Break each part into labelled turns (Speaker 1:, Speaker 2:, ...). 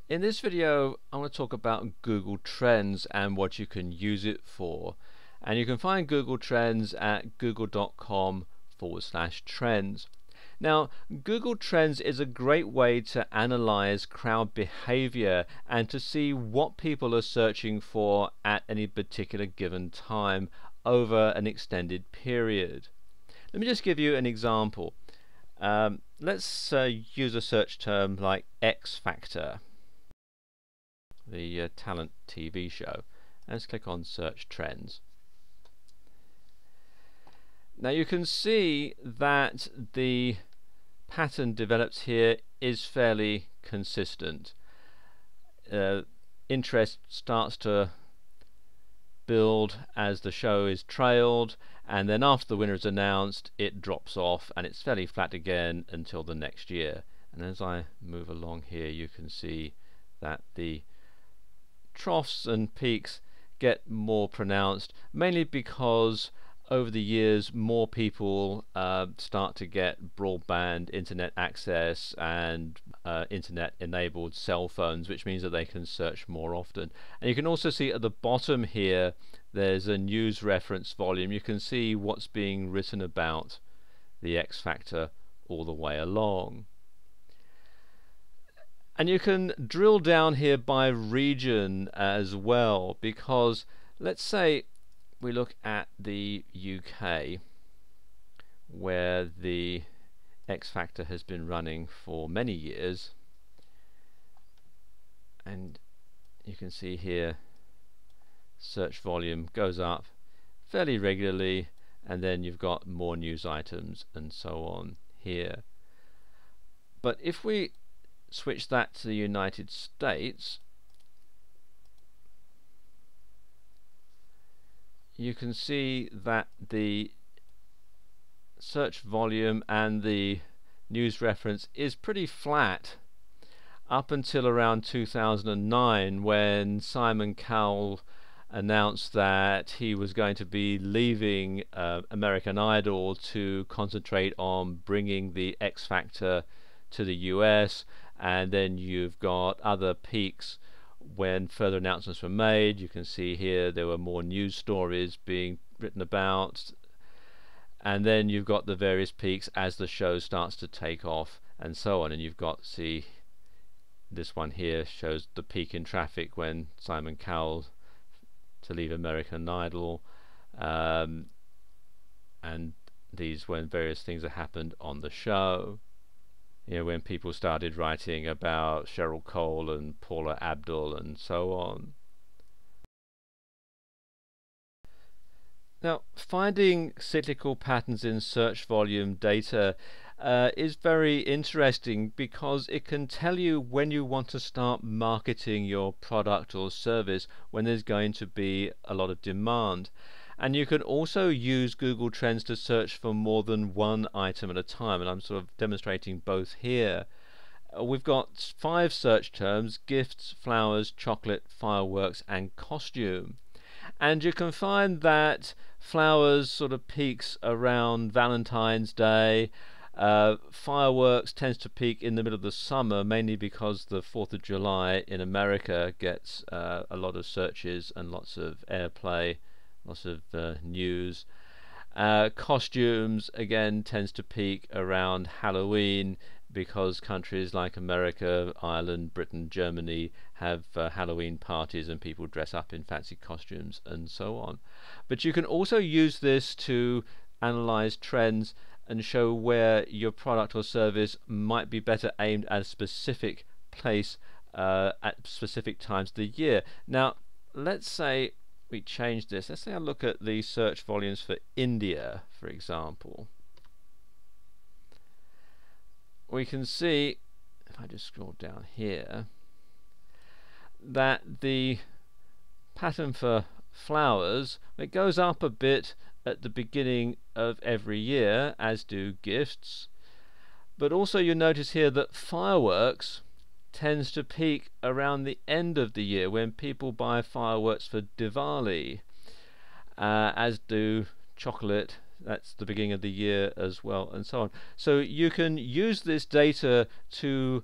Speaker 1: In this video, I want to talk about Google Trends and what you can use it for. And you can find Google Trends at google.com/trends. Now, Google Trends is a great way to analyze crowd behavior and to see what people are searching for at any particular given time over an extended period. Let me just give you an example. Let's use a search term like X Factor, the talent TV show. Let's click on Search Trends. Now you can see that the pattern developed here is fairly consistent. Interest starts to build as the show is trailed, and then after the winner is announced it drops off and it's fairly flat again until the next year. And as I move along here, you can see that the troughs and peaks get more pronounced, mainly because over the years more people start to get broadband internet access and internet enabled cell phones, which means that they can search more often. And you can also see at the bottom here there's a news reference volume. You can see what's being written about the X Factor all the way along. And you can drill down here by region as well, because let's say we look at the UK, where the X Factor has been running for many years, and you can see here search volume goes up fairly regularly, and then you've got more news items and so on here. But if we switch that to the United States, you can see that the search volume and the news reference is pretty flat up until around 2009, when Simon Cowell announced that he was going to be leaving American Idol to concentrate on bringing the X Factor to the US. And then you've got other peaks when further announcements were made. You can see here there were more news stories being written about, and then you've got the various peaks as the show starts to take off and so on. And you've got, see, this one here shows the peak in traffic when Simon Cowell to leave American Idol, and these when various things have happened on the show. You know, when people started writing about Cheryl Cole and Paula Abdul and so on. Now, finding cyclical patterns in search volume data is very interesting, because it can tell you when you want to start marketing your product or service, when there's going to be a lot of demand. And you can also use Google Trends to search for more than one item at a time, and I'm sort of demonstrating both here. We've got 5 search terms: gifts, flowers, chocolate, fireworks and costume. And you can find that flowers sort of peaks around Valentine's Day. Fireworks tends to peak in the middle of the summer, mainly because the 4th of July in America gets a lot of searches and lots of airplay, lots of news. Costumes again tends to peak around Halloween, because countries like America, Ireland, Britain, Germany have Halloween parties and people dress up in fancy costumes and so on. But you can also use this to analyze trends and show where your product or service might be better aimed at a specific place at specific times of the year. Now, let's say we change this. Let's say I look at the search volumes for India, for example. We can see, if I just scroll down here, that the pattern for flowers, it goes up a bit at the beginning of every year, as do gifts. But also you notice here that fireworks tends to peak around the end of the year, when people buy fireworks for Diwali, as do chocolate. That's the beginning of the year as well, and so on. So you can use this data to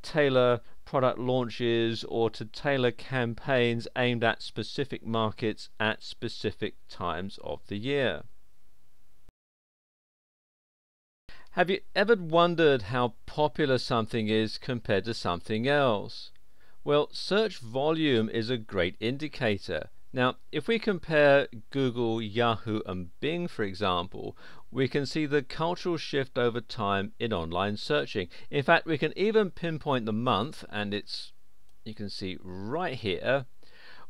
Speaker 1: tailor product launches or to tailor campaigns aimed at specific markets at specific times of the year. Have you ever wondered how popular something is compared to something else? Well, search volume is a great indicator. Now, if we compare Google, Yahoo and Bing, for example, we can see the cultural shift over time in online searching. In fact, we can even pinpoint the month, and you can see right here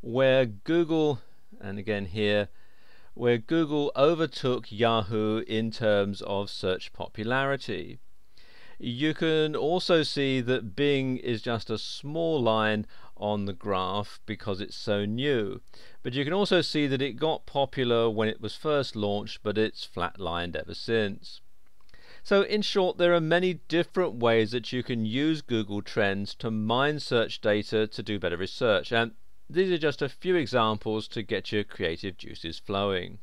Speaker 1: where Google, and again here, where Google overtook Yahoo in terms of search popularity. You can also see that Bing is just a small line on the graph because it's so new, but you can also see that it got popular when it was first launched, but it's flatlined ever since. So in short, there are many different ways that you can use Google Trends to mine search data to do better research, and these are just a few examples to get your creative juices flowing.